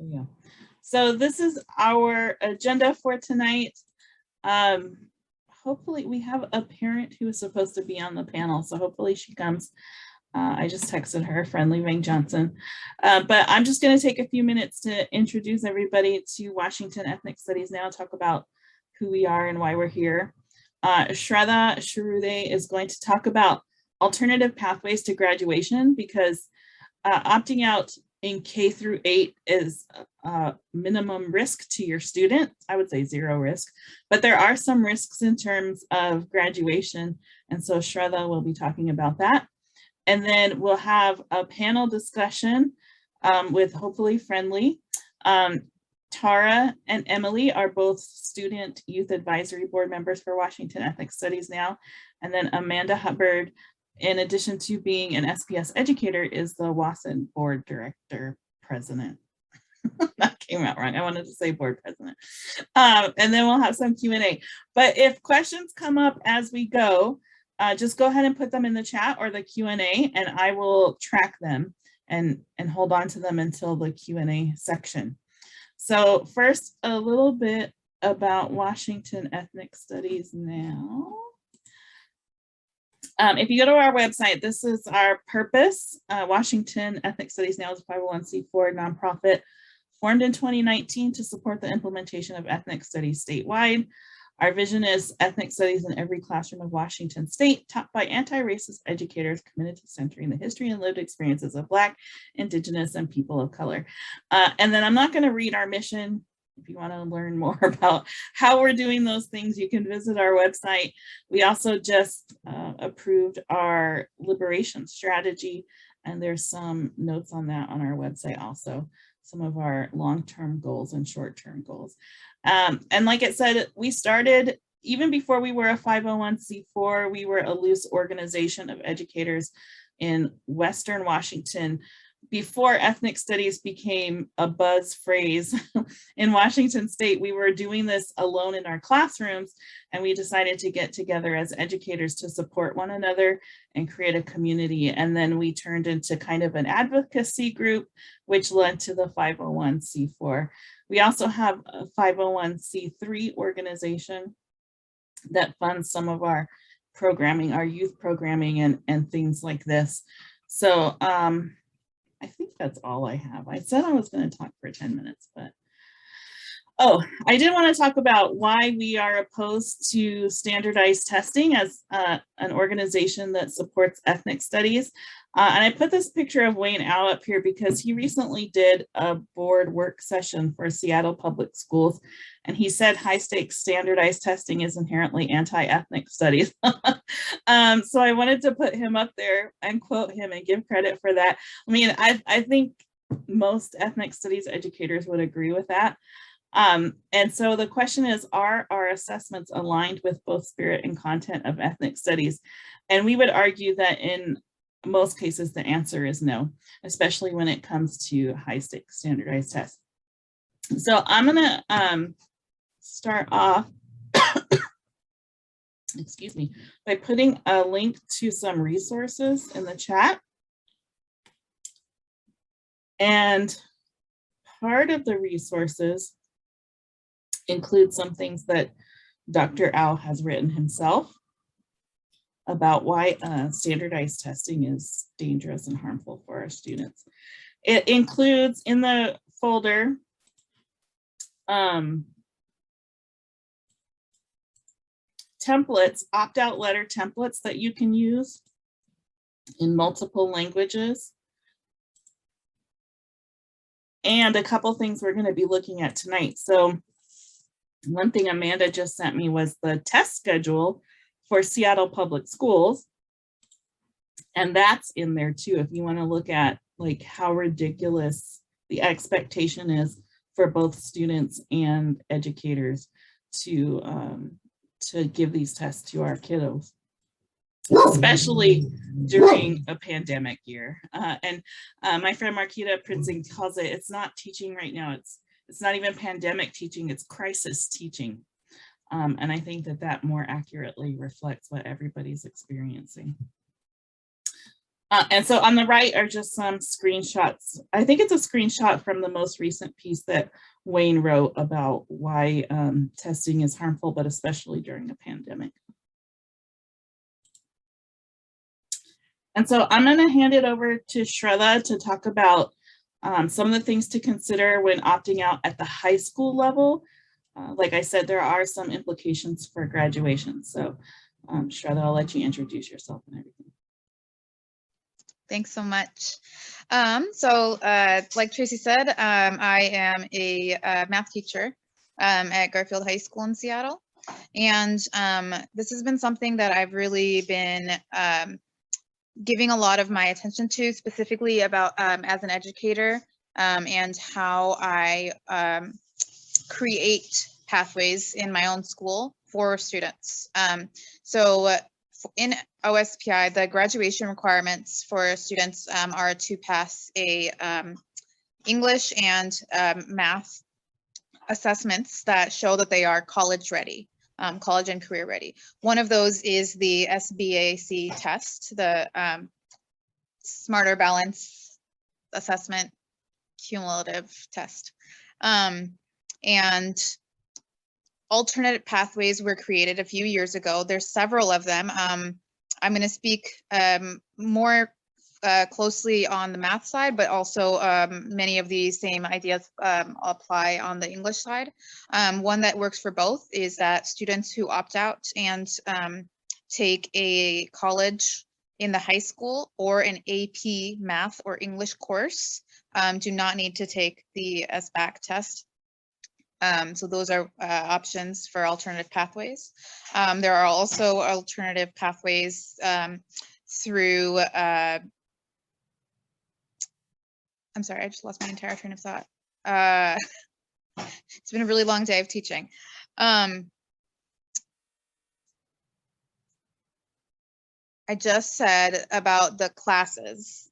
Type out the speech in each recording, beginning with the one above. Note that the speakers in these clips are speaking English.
There we go. So this is our agenda for tonight. Hopefully we have a parent who is supposed to be on the panel, so hopefully she comes. I just texted her, Friendly Wayne Johnson. But I'm just going to take a few minutes to introduce everybody to Washington Ethnic Studies now, talk about who we are and why we're here. Shraddha Sharude is going to talk about alternative pathways to graduation, because opting out in K through 8 is minimum risk to your student. I would say zero risk, but there are some risks in terms of graduation. And so Shraddha will be talking about that. And then we'll have a panel discussion with hopefully Friendly. Tara and Emily are both Student Youth Advisory Board members for Washington Ethnic Studies now. And then Amanda Hubbard, in addition to being an SPS educator, is the WAESN Board Director President. That came out wrong. I wanted to say Board President. And then we'll have some Q&A. But if questions come up as we go, just go ahead and put them in the chat or the Q&A, and I will track them and hold on to them until the Q&A section. So first, a little bit about Washington Ethnic Studies now. If you go to our website, this is our purpose. Washington Ethnic Studies now is a 501c4 nonprofit formed in 2019 to support the implementation of ethnic studies statewide. Our vision is ethnic studies in every classroom of Washington state, taught by anti-racist educators committed to centering the history and lived experiences of Black, Indigenous, and people of color. And then I'm not going to read our mission. If you want to learn more about how we're doing those things, you can visit our website. We also just approved our liberation strategy, and there's some notes on that on our website also, some of our long-term goals and short-term goals. And like it said, we started, even before we were a 501c4, we were a loose organization of educators in Western Washington. Before ethnic studies became a buzz phrase in Washington state, we were doing this alone in our classrooms, and we decided to get together as educators to support one another and create a community. And then we turned into kind of an advocacy group, which led to the 501c4. We also have a 501c3 organization that funds some of our programming, our youth programming and things like this. So, I think that's all I have. I said I was going to talk for 10 minutes, but oh, I did want to talk about why we are opposed to standardized testing as an organization that supports ethnic studies. And I put this picture of Wayne Au up here because he recently did a board work session for Seattle Public Schools. And he said high stakes standardized testing is inherently anti-ethnic studies. So I wanted to put him up there and quote him and give credit for that. I mean, I think most ethnic studies educators would agree with that. And so the question is, are our assessments aligned with both spirit and content of ethnic studies? And we would argue that in most cases, the answer is no, especially when it comes to high stakes standardized tests. So I'm gonna start off, excuse me, by putting a link to some resources in the chat. And part of the resources include some things that Dr. Au has written himself about why standardized testing is dangerous and harmful for our students. It includes in the folder templates, opt-out letter templates that you can use in multiple languages. And a couple things we're going to be looking at tonight. So one thing Amanda just sent me was the test schedule for Seattle Public Schools. And that's in there too, if you want to look at like how ridiculous the expectation is for both students and educators to give these tests to our kiddos, especially during a pandemic year. My friend Marquita Prinzing calls it, it's not teaching right now, it's not even pandemic teaching, it's crisis teaching. And I think that that more accurately reflects what everybody's experiencing. And so on the right are just some screenshots. I think it's a screenshot from the most recent piece that Wayne wrote about why testing is harmful, but especially during a pandemic. And so I'm going to hand it over to Shraddha to talk about some of the things to consider when opting out at the high school level. Like I said, there are some implications for graduation. So Shraddha, I'll let you introduce yourself and everything. Thanks so much. Like Tracy said, I am a math teacher at Garfield High School in Seattle. And this has been something that I've really been giving a lot of my attention to, specifically about as an educator and how I create pathways in my own school for students. In OSPI, the graduation requirements for students are to pass a English and math assessments that show that they are college ready, college and career ready. One of those is the SBAC test, the Smarter Balance Assessment Cumulative Test. And alternate pathways were created a few years ago. There's several of them. I'm going to speak more closely on the math side, but also many of the same ideas apply on the English side. One that works for both is that students who opt out and take a college in the high school or an AP math or English course do not need to take the SBAC test. So those are options for alternative pathways. There are also alternative pathways through, I'm sorry, I just lost my entire train of thought. It's been a really long day of teaching. I just said about the classes.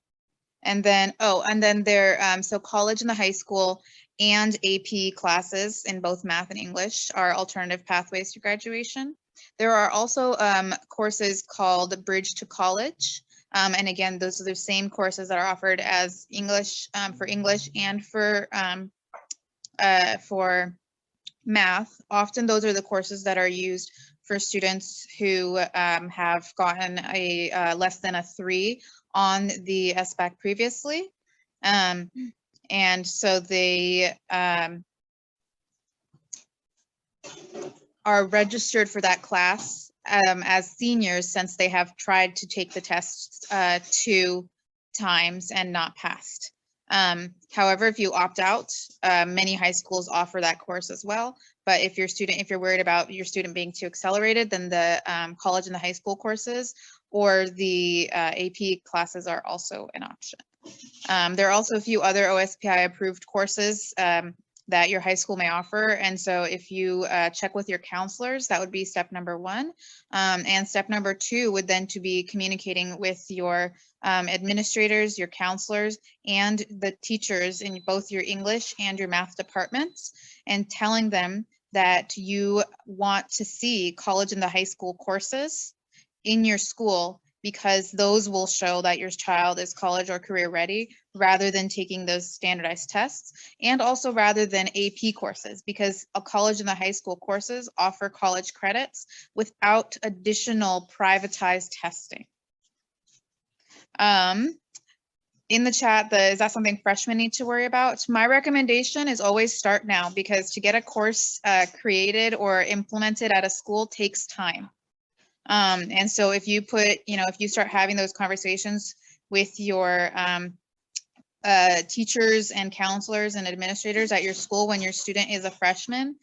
And then, so college and the high school and AP classes in both math and English are alternative pathways to graduation. There are also courses called Bridge to College. And again, those are the same courses that are offered as English for English and for math. Often those are the courses that are used for students who have gotten a less than a 3 on the SBAC previously. And so they are registered for that class as seniors since they have tried to take the tests 2 times and not passed. However, if you opt out, many high schools offer that course as well. But if you're worried about your student being too accelerated, then the college and the high school courses or the AP classes are also an option. There are also a few other OSPI approved courses that your high school may offer. And so if you check with your counselors, that would be step number 1. And step number 2 would then to be communicating with your administrators, your counselors, and the teachers in both your English and your math departments, and telling them that you want to see college and the high school courses in your school, because those will show that your child is college or career ready rather than taking those standardized tests, and also rather than AP courses, because a college and the high school courses offer college credits without additional privatized testing. In the chat, is that something freshmen need to worry about? My recommendation is always start now, because to get a course created or implemented at a school takes time. And so if you if you start having those conversations with your teachers and counselors and administrators at your school when your student is a freshman,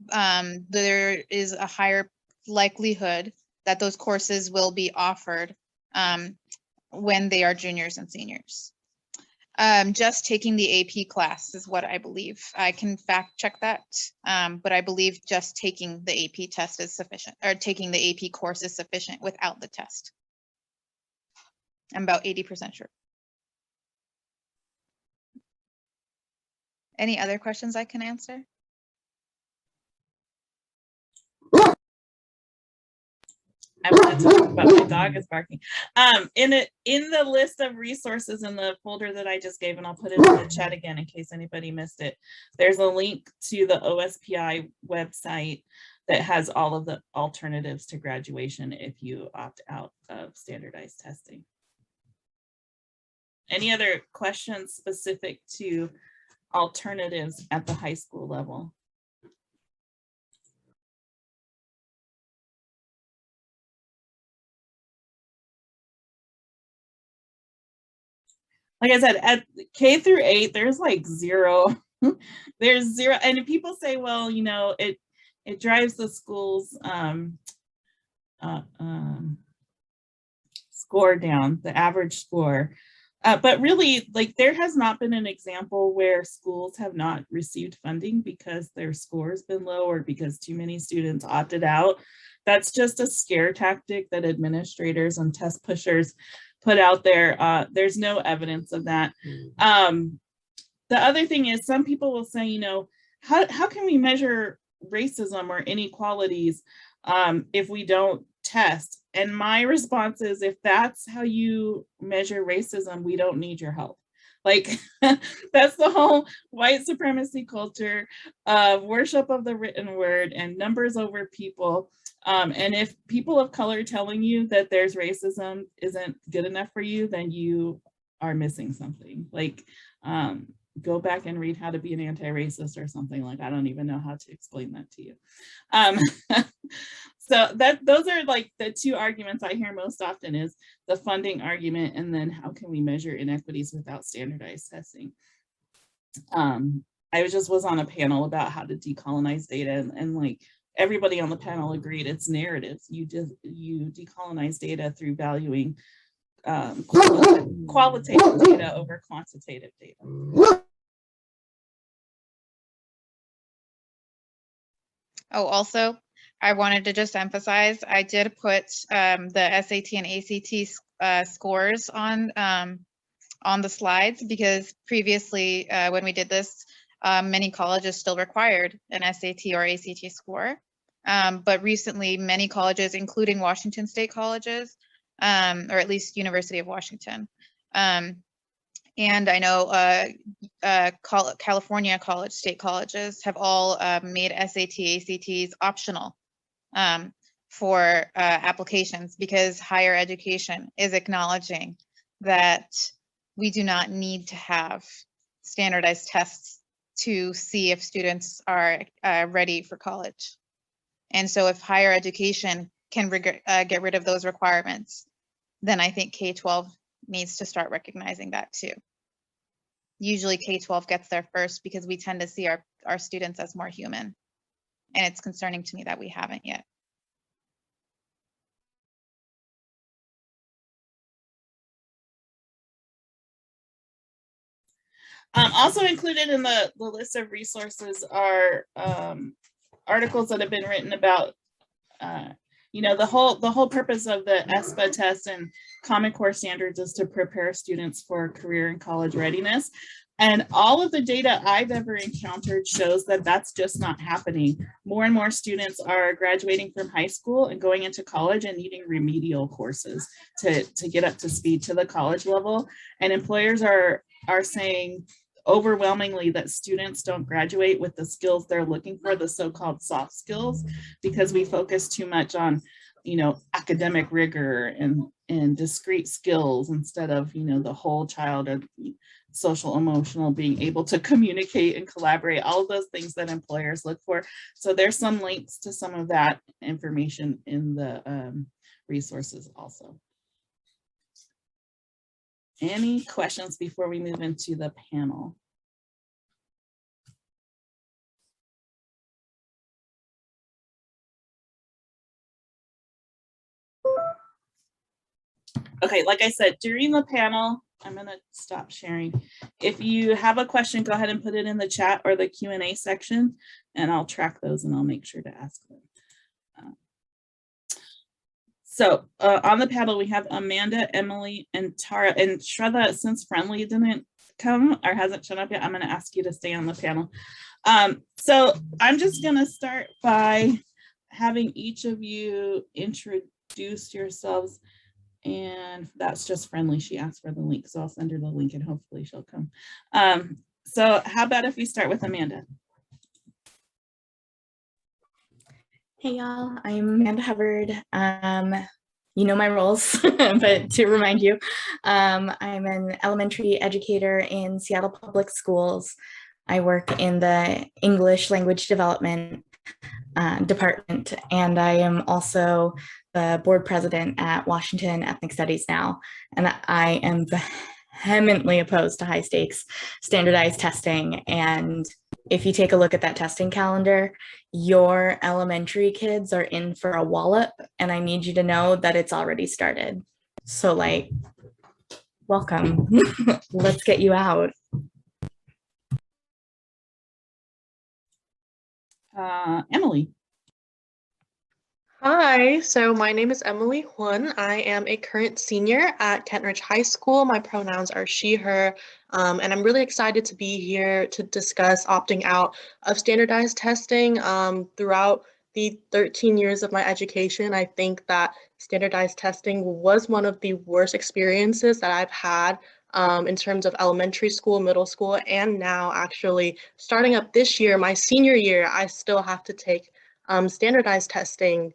there is a higher likelihood that those courses will be offered when they are juniors and seniors. Just taking the AP class is what I believe. I can fact check that, but I believe just taking the AP test is sufficient, or taking the AP course is sufficient without the test. I'm about 80% sure. Any other questions I can answer? I wanted to talk about my dog is barking. In the list of resources in the folder that I just gave, and I'll put it in the chat again in case anybody missed it. There's a link to the OSPI website that has all of the alternatives to graduation if you opt out of standardized testing. Any other questions specific to alternatives at the high school level? Like I said, at K through 8, there's like zero. There's zero. And people say, well, you know, it drives the school's score down, the average score. But really, like, there has not been an example where schools have not received funding because their score has been low or because too many students opted out. That's just a scare tactic that administrators and test pushers put out there. There's no evidence of that. The other thing is, some people will say, you know, how can we measure racism or inequalities if we don't test? And my response is, if that's how you measure racism, we don't need your help. Like, that's the whole white supremacy culture of worship of the written word and numbers over people. And if people of color telling you that there's racism isn't good enough for you, then you are missing something. Like, go back and read How to Be an Anti-Racist or something. Like, I don't even know how to explain that to you. So those are like the two arguments I hear most often, is the funding argument, and then how can we measure inequities without standardized testing. I was on a panel about how to decolonize data, and like everybody on the panel agreed it's narratives. You decolonize data through valuing qualitative data over quantitative data. Oh, also, I wanted to just emphasize, I did put the SAT and ACT scores on the slides, because previously when we did this, many colleges still required an SAT or ACT score. But recently, many colleges, including Washington State colleges, or at least University of Washington, and I know California state colleges have all made SAT, ACTs optional for applications, because higher education is acknowledging that we do not need to have standardized tests to see if students are ready for college. And so if higher education can get rid of those requirements, then I think K-12 needs to start recognizing that too. Usually K-12 gets there first because we tend to see our students as more human. And it's concerning to me that we haven't yet. Also included in the list of resources are articles that have been written about, you know, the whole purpose of the ESPA test and Common Core standards is to prepare students for career and college readiness. And all of the data I've ever encountered shows that that's just not happening. More and more students are graduating from high school and going into college and needing remedial courses to get up to speed to the college level. And employers are saying overwhelmingly that students don't graduate with the skills they're looking for, the so-called soft skills, because we focus too much on, you know, academic rigor and discrete skills instead of, you know, the whole child, or social emotional, being able to communicate and collaborate, all of those things that employers look for. So there's some links to some of that information in the resources also. Any questions before we move into the panel? Okay, like I said, during the panel, I'm gonna stop sharing. If you have a question, go ahead and put it in the chat or the Q&A section, and I'll track those and I'll make sure to ask them. So on the panel, we have Amanda, Emily, and Tara. And Shraddha, since Friendly didn't come or hasn't shown up yet, I'm going to ask you to stay on the panel. So I'm just going to start by having each of you introduce yourselves. And that's just friendly. She asked for the link, so I'll send her the link and hopefully she'll come. So how about if we start with Amanda? Hey y'all, I'm Amanda Hubbard. You know my roles, but to remind you, I'm an elementary educator in Seattle Public Schools. I work in the English language development department, and I am also the board president at Washington Ethnic Studies now. And I am vehemently opposed to high stakes standardized testing. And if you take a look at that testing calendar, your elementary kids are in for a wallop, and I need you to know that it's already started. So like, welcome. Let's get you out. Emily. Hi, so my name is Emily Huan. I am a current senior at Kentridge High School. My pronouns are she, her, and I'm really excited to be here to discuss opting out of standardized testing. Throughout the 13 years of my education, I think that standardized testing was one of the worst experiences that I've had in terms of elementary school, middle school, and now actually starting up this year, my senior year, I still have to take standardized testing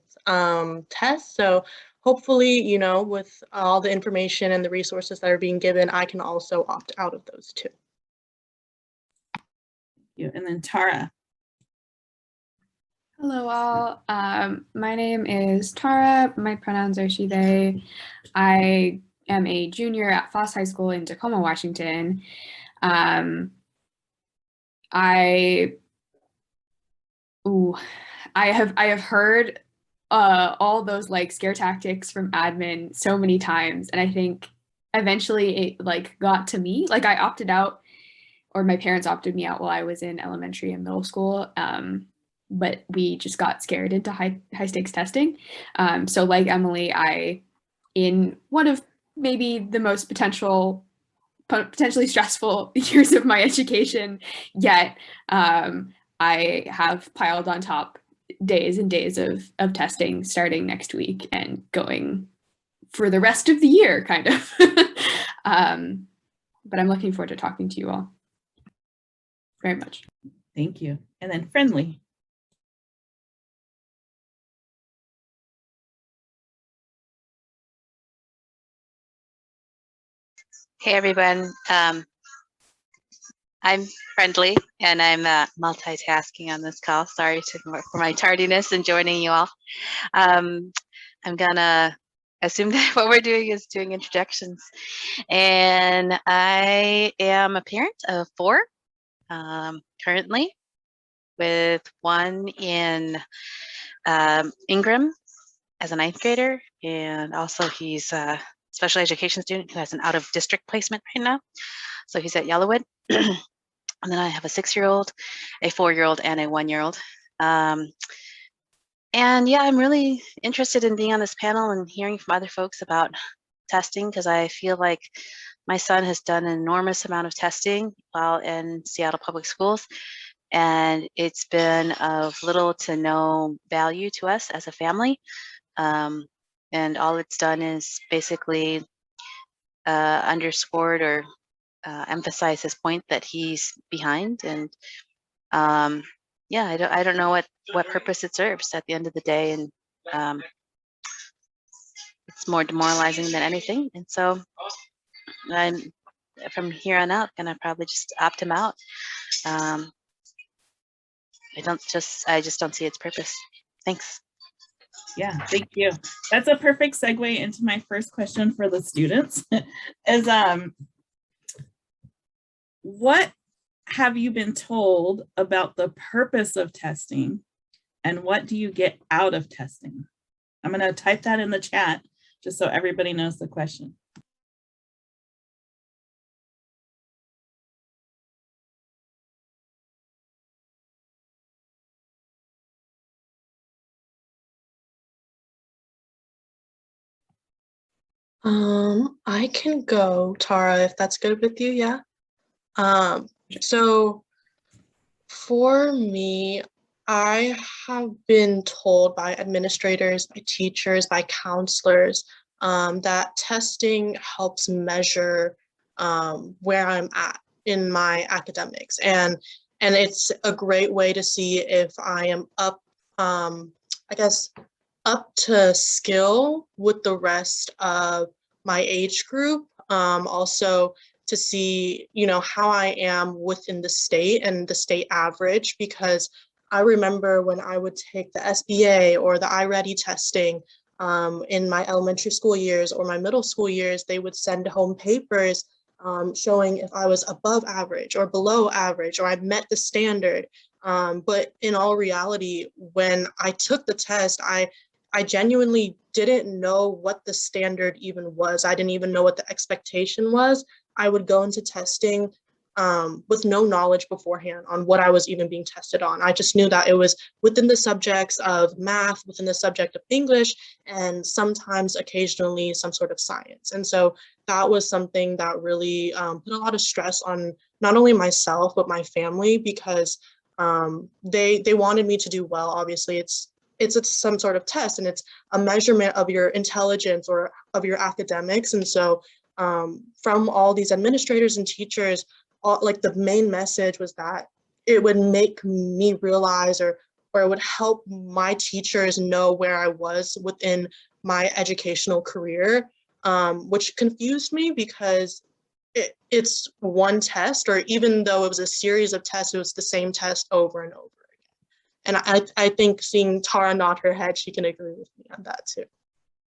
tests. So hopefully, you know, with all the information and the resources that are being given, I can also opt out of those too. And then Tara. Hello all, my name is Tara, my pronouns are she, they. I am a junior at Foss High School in Tacoma, Washington. I have heard all those like scare tactics from admin so many times, and I think eventually it like got to me. Like I opted out, or my parents opted me out while I was in elementary and middle school. But we just got scared into high stakes testing. So like Emily, in one of maybe the most potentially stressful years of my education yet, I have piled on top days and days of testing starting next week and going for the rest of the year, kind of. But I'm looking forward to talking to you all very much. Thank you. And then Friendly. Hey everyone, I'm Friendly and I'm multitasking on this call. Sorry for my tardiness in joining you all. I'm gonna assume that what we're doing is doing introductions. And I am a parent of 4 currently, with one in Ingram as a 9th grader, and also he's a special education student who has an out-of-district placement right now. So he's at Yellowwood. And then I have a 6-year-old, a 4-year-old, and a 1-year-old. And yeah, I'm really interested in being on this panel and hearing from other folks about testing, because I feel like my son has done an enormous amount of testing while in Seattle Public Schools. And it's been of little to no value to us as a family. And all it's done is basically underscored or emphasize his point that he's behind. And yeah, I don't know what purpose it serves at the end of the day. And it's more demoralizing than anything. And so I'm, from here on out, gonna probably just opt him out. I just don't see its purpose. Thanks. Yeah, thank you. That's a perfect segue into my first question for the students. Is what have you been told about the purpose of testing, and what do you get out of testing? I'm going to type that in the chat just so everybody knows the question. I can go, Tara, if that's good with you, yeah. So for me, I have been told by administrators, by teachers, by counselors that testing helps measure where I'm at in my academics, and it's a great way to see if I am up, I guess, up to skill with the rest of my age group. Also to see, how I am within the state and the state average, because I remember when I would take the SBA or the iReady testing in my elementary school years or my middle school years, they would send home papers showing if I was above average or below average or I met the standard. But in all reality, when I took the test, I genuinely didn't know what the standard even was. I didn't even know what the expectation was. I would go into testing with no knowledge beforehand on what I was even being tested on. I just knew that it was within the subjects of math, within the subject of English, and sometimes occasionally some sort of science. And so that was something that really put a lot of stress on not only myself, but my family, because they wanted me to do well. Obviously, it's some sort of test and it's a measurement of your intelligence or of your academics. And so from all these administrators and teachers, like the main message was that it would make me realize or it would help my teachers know where I was within my educational career, which confused me because it's one test, or even though it was a series of tests, it was the same test over and over. And I think seeing Tara nod her head, she can agree with me on that too.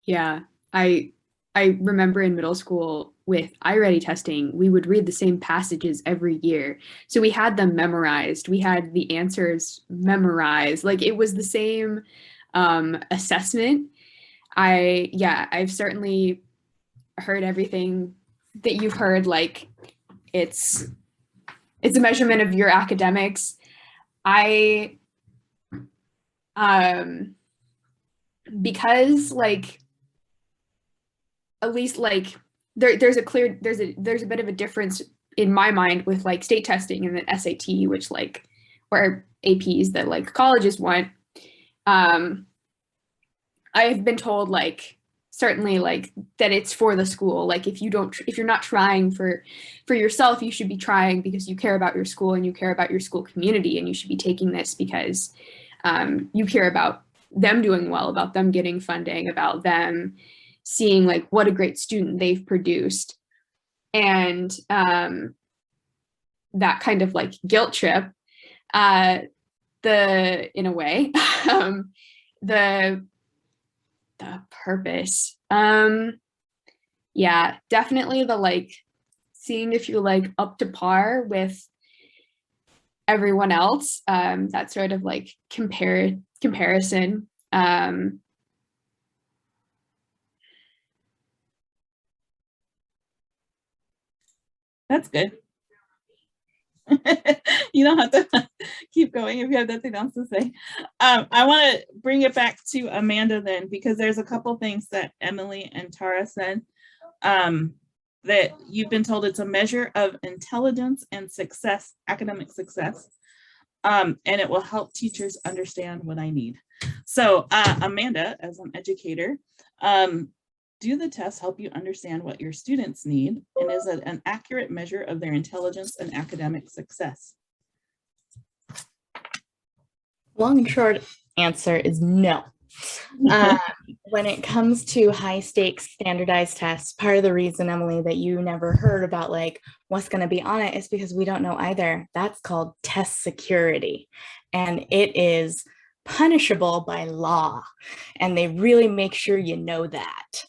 Yeah, I remember in middle school with iReady testing, we would read the same passages every year. So we had them memorized. We had the answers memorized. Like it was the same assessment. I've certainly heard everything that you've heard. Like it's a measurement of your academics. Because like at least like there's a bit of a difference in my mind with like state testing and then SAT, which like or APs that like colleges want. I've been told like certainly like that it's for the school. Like if you're not trying for yourself, you should be trying because you care about your school and you care about your school community, and you should be taking this because you care about them doing well, about them getting funding, about them seeing like what a great student they've produced. And that kind of like guilt trip, in a way, the purpose. Yeah, definitely the like seeing if you're like up to par with everyone else, that sort of like comparison. That's good. You don't have to keep going if you have nothing else to say. I want to bring it back to Amanda then, because there's a couple things that Emily and Tara said that you've been told it's a measure of intelligence and success, academic success, and it will help teachers understand what I need. So Amanda, as an educator, do the tests help you understand what your students need, and is it an accurate measure of their intelligence and academic success? Long and short answer is no. When it comes to high stakes standardized tests, part of the reason, Emily, that you never heard about like what's going to be on it is because we don't know either. That's called test security, and it is punishable by law, and they really make sure you know that.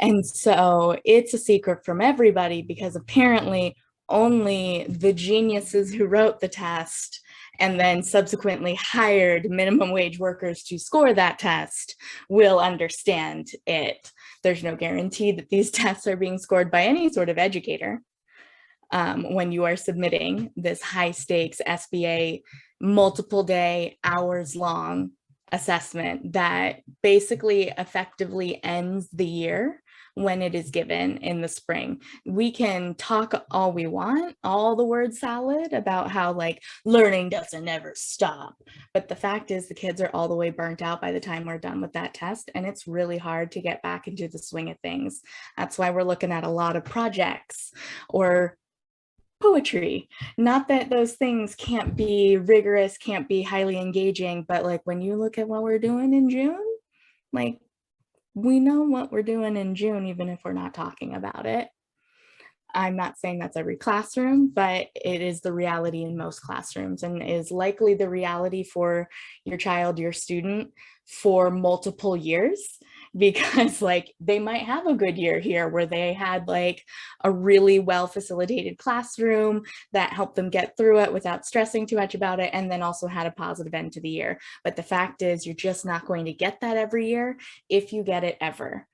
And so it's a secret from everybody, because apparently only the geniuses who wrote the test and then subsequently hired minimum wage workers to score that test will understand it. There's no guarantee that these tests are being scored by any sort of educator when you are submitting this high stakes SBA multiple day, hours long assessment that basically effectively ends the year when it is given in the spring. We can talk all we want, all the word salad about how like learning doesn't ever stop. But the fact is the kids are all the way burnt out by the time we're done with that test. And it's really hard to get back into the swing of things. That's why we're looking at a lot of projects or poetry. Not that those things can't be rigorous, can't be highly engaging, but like when you look at what we're doing in June, like we know what we're doing in June, even if we're not talking about it. I'm not saying that's every classroom, but it is the reality in most classrooms and is likely the reality for your child, your student for multiple years, because like they might have a good year here where they had like a really well facilitated classroom that helped them get through it without stressing too much about it, and then also had a positive end to the year. But the fact is you're just not going to get that every year if you get it ever.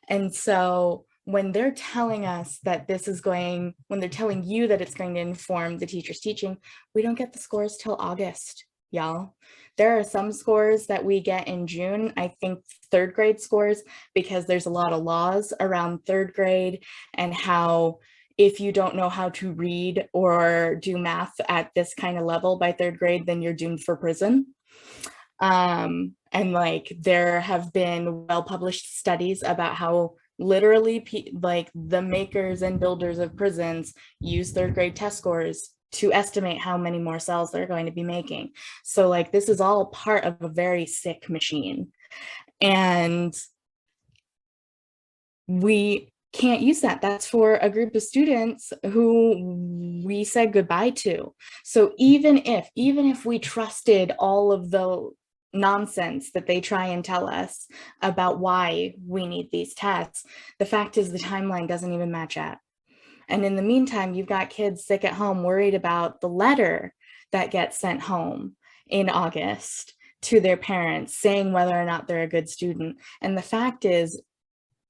And so when they're telling us that this is going, when they're telling you that it's going to inform the teacher's teaching, we don't get the scores till August, y'all. There are some scores that we get in June, I think third grade scores, because there's a lot of laws around third grade and how if you don't know how to read or do math at this kind of level by third grade, then you're doomed for prison. And like there have been well-published studies about how literally like the makers and builders of prisons use third grade test scores to estimate how many more cells they're going to be making. So like this is all part of a very sick machine. And we can't use that. That's for a group of students who we said goodbye to. So even if we trusted all of the nonsense that they try and tell us about why we need these tests, the fact is the timeline doesn't even match up. And in the meantime, you've got kids sick at home worried about the letter that gets sent home in August to their parents saying whether or not they're a good student. And the fact is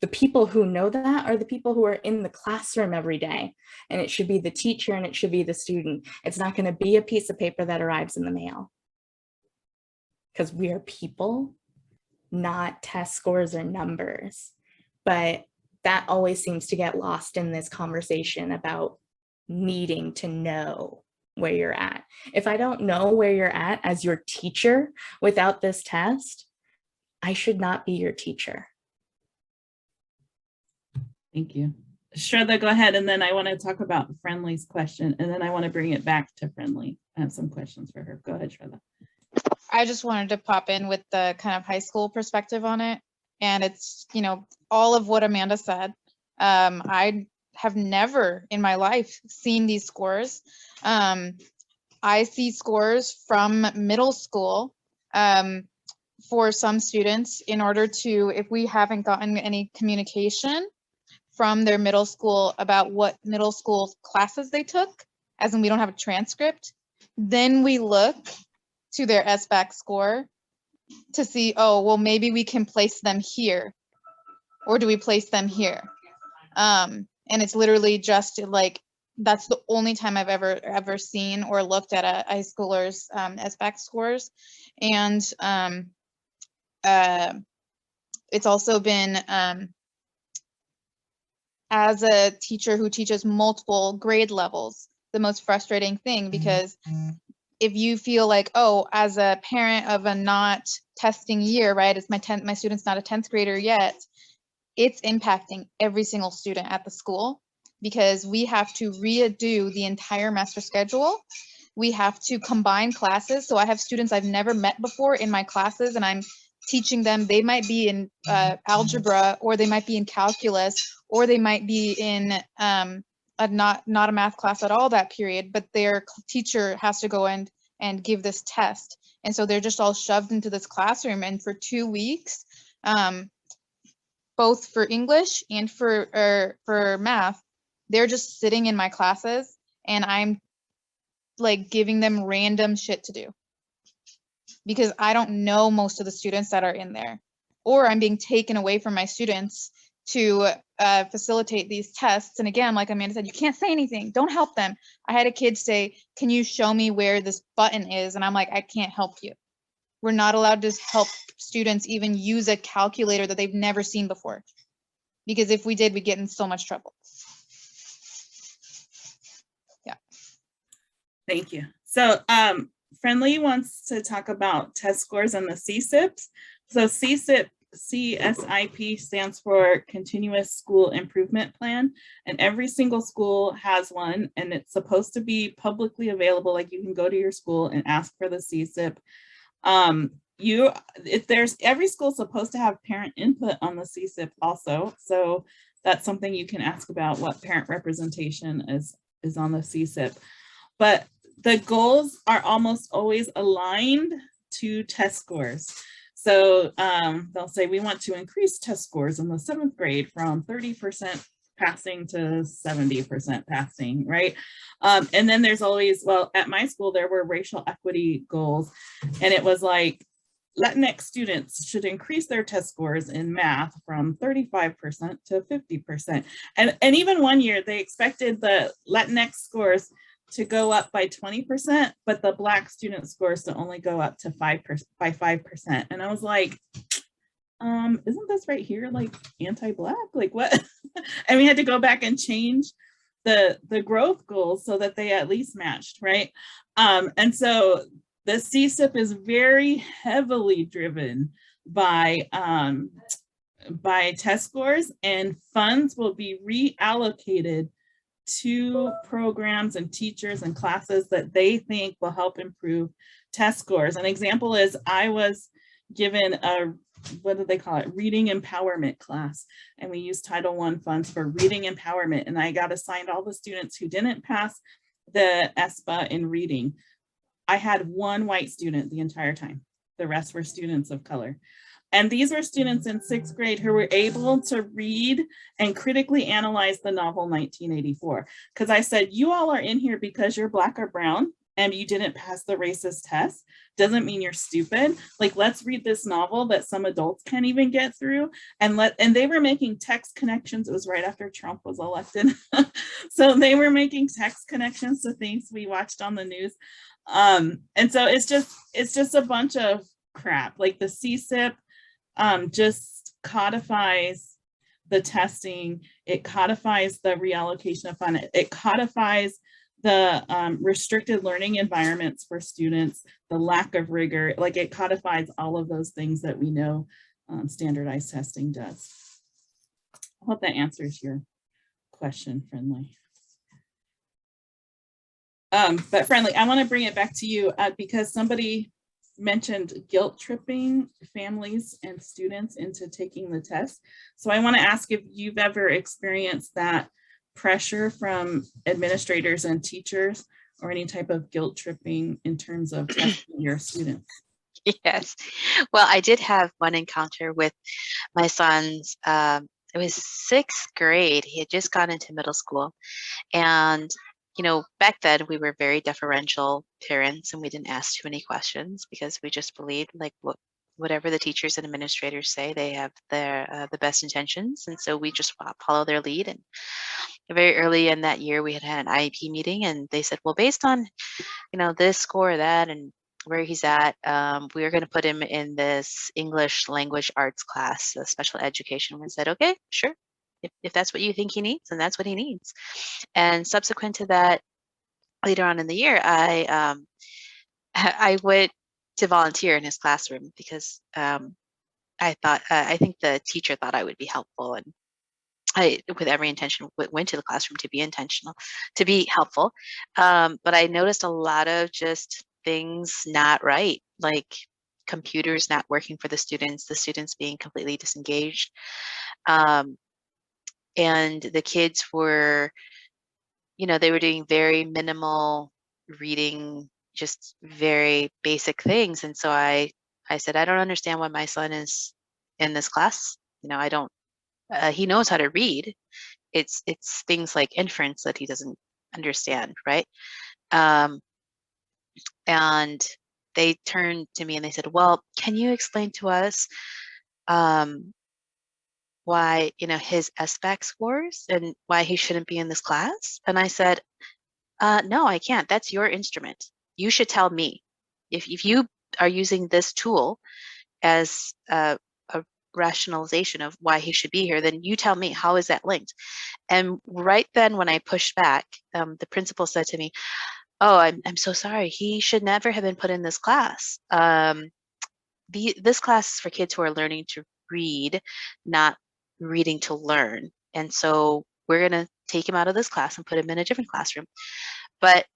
the people who know that are the people who are in the classroom every day. And it should be the teacher and it should be the student. It's not going to be a piece of paper that arrives in the mail. Because we are people, not test scores or numbers. But that always seems to get lost in this conversation about needing to know where you're at. If I don't know where you're at as your teacher without this test, I should not be your teacher. Thank you. Shraddha, go ahead. And then I want to talk about Friendly's question. And then I want to bring it back to Friendly. I have some questions for her. Go ahead, Shraddha. I just wanted to pop in with the kind of high school perspective on it. And it's, you know, all of what Amanda said. I have never in my life seen these scores. I see scores from middle school for some students in order to, if we haven't gotten any communication from their middle school about what middle school classes they took, as in we don't have a transcript, then we look to their SBAC score to see, oh, well, maybe we can place them here, or do we place them here? And it's literally just like, that's the only time I've ever seen or looked at a high schooler's SBAC scores. And it's also been, as a teacher who teaches multiple grade levels, the most frustrating thing, because if you feel like, oh, as a parent of a not testing year, right, it's my student's not a 10th grader yet, it's impacting every single student at the school, because we have to redo the entire master schedule. We have to combine classes. So I have students I've never met before in my classes, and I'm teaching them. They might be in algebra, or they might be in calculus, or they might be in not a math class at all that period, but their teacher has to go and give this test. And so they're just all shoved into this classroom. And for 2 weeks, both for English and for math, they're just sitting in my classes, and I'm like giving them random shit to do, because I don't know most of the students that are in there, or I'm being taken away from my students to facilitate these tests. And again, like Amanda said, you can't say anything, don't help them. I had a kid say, can you show me where this button is? And I'm like, I can't help you. We're not allowed to help students even use a calculator that they've never seen before, Because if we did, we'd get in so much trouble. Thank you. So Friendly wants to talk about test scores and the CSIPs. So CSIP stands for Continuous School Improvement Plan, and every single school has one, and it's supposed to be publicly available. Like you can go to your school and ask for the CSIP. Every school supposed to have parent input on the CSIP also. So that's something you can ask about, what parent representation is on the CSIP. But the goals are almost always aligned to test scores. So they'll say, we want to increase test scores in the 7th grade from 30% passing to 70% passing, right? And then there's always, well, at my school, there were racial equity goals. And it was like, Latinx students should increase their test scores in math from 35% to 50%. And even one year, they expected the Latinx scores to go up by 20%, but the Black student scores to only go up to 5%. And I was like, isn't this right here like anti-Black? Like what? And we had to go back and change the growth goals so that they at least matched, right? And so the CSIP is very heavily driven by test scores, and funds will be reallocated to programs and teachers and classes that they think will help improve test scores. An example is I was given a, what do they call it? Reading empowerment class. And we used Title I funds for reading empowerment. And I got assigned all the students who didn't pass the ESPA in reading. I had one white student the entire time. The rest were students of color. And these were students in 6th grade who were able to read and critically analyze the novel 1984. Because I said, you all are in here because you're Black or brown and you didn't pass the racist test. Doesn't mean you're stupid. Like, let's read this novel that some adults can't even get through. And they were making text connections. It was right after Trump was elected. So they were making text connections to things we watched on the news. And so it's just a bunch of crap. Like the CSIP just codifies the testing, it codifies the reallocation of fund, it codifies the restricted learning environments for students, the lack of rigor, like it codifies all of those things that we know standardized testing does. I hope that answers your question, Friendly. But Friendly, I want to bring it back to you because somebody mentioned guilt tripping families and students into taking the test. So I want to ask if you've ever experienced that pressure from administrators and teachers or any type of guilt tripping in terms of testing your students. Yes. Well, I did have one encounter with my son's, it was 6th grade. He had just gone into middle school. And you know, back then we were very deferential parents and we didn't ask too many questions because we just believed like whatever the teachers and administrators say, they have their the best intentions. And so we just follow their lead. And very early in that year, we had an IEP meeting and they said, well, based on, you know, this score, that, and where he's at, we are going to put him in this English language arts class, special education. We said, okay, sure. If that's what you think he needs, then that's what he needs. And subsequent to that, later on in the year, I went to volunteer in his classroom because I think the teacher thought I would be helpful, and I, with every intention, went to the classroom to be intentional, to be helpful. But I noticed a lot of just things not right, like computers not working for the students being completely disengaged. And the kids were, you know, they were doing very minimal reading, just very basic things. And so I said, I don't understand why my son is in this class. You know, I don't, he knows how to read. It's things like inference that he doesn't understand, right? And they turned to me and they said, well, can you explain to us why, you know, his SBAC scores and why he shouldn't be in this class? And I said, no, I can't. That's your instrument. You should tell me if you are using this tool as a rationalization of why he should be here, then you tell me, how is that linked? And right then when I pushed back, the principal said to me, oh, I'm so sorry. He should never have been put in this class. This class is for kids who are learning to read, not reading to learn. And so we're going to take him out of this class and put him in a different classroom. But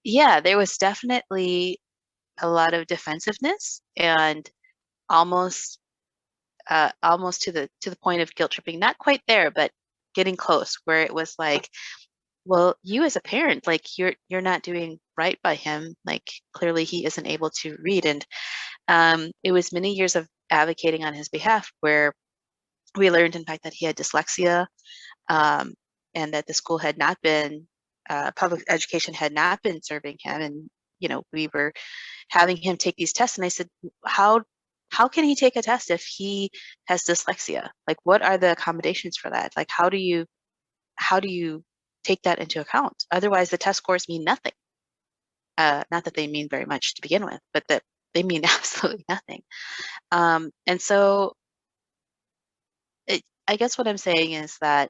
yeah, there was definitely a lot of defensiveness and almost to the point of guilt tripping. Not quite there, but getting close, where it was like, well, you as a parent, like you're not doing right by him. Like clearly he isn't able to read. And it was many years of advocating on his behalf where we learned, in fact, that he had dyslexia, and that the school had not been, public education had not been serving him. And, we were having him take these tests. And I said, how can he take a test if he has dyslexia? Like, what are the accommodations for that? Like, how do you take that into account? Otherwise, the test scores mean nothing. Not that they mean very much to begin with, but that they mean absolutely nothing. And so I guess what I'm saying is that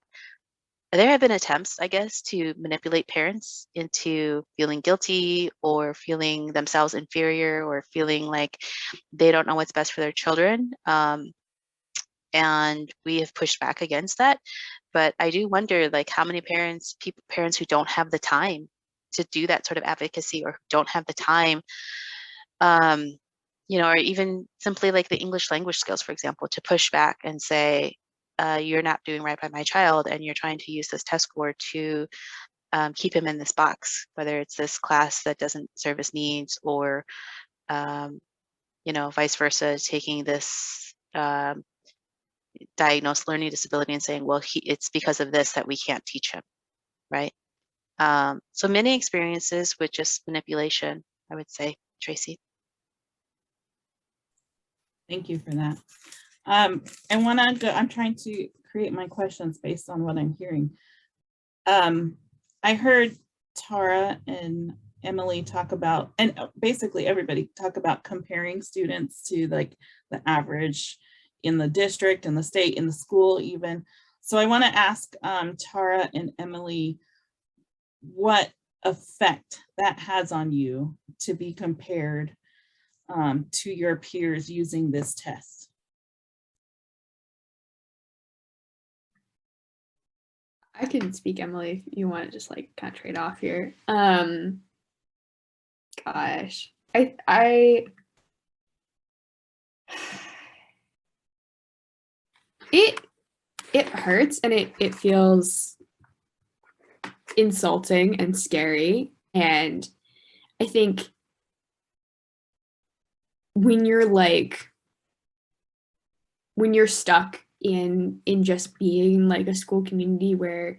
there have been attempts, I guess, to manipulate parents into feeling guilty or feeling themselves inferior or feeling like they don't know what's best for their children. And we have pushed back against that. But I do wonder, like, how many parents who don't have the time to do that sort of advocacy or don't have the time, or even simply like the English language skills, for example, to push back and say, you're not doing right by my child, and you're trying to use this test score to keep him in this box, whether it's this class that doesn't serve his needs or, vice versa, taking this diagnosed learning disability and saying, well, it's because of this that we can't teach him, right? So many experiences with just manipulation, I would say, Tracy. Thank you for that. I'm trying to create my questions based on what I'm hearing. I heard Tara and Emily talk about, and basically everybody talk about comparing students to like the average in the district, in the state, in the school even. So I want to ask Tara and Emily what effect that has on you to be compared to your peers using this test. I can speak, Emily, if you want to just like kind of trade off here. Gosh, it hurts and it feels insulting and scary. And I think when you're stuck in just being like a school community where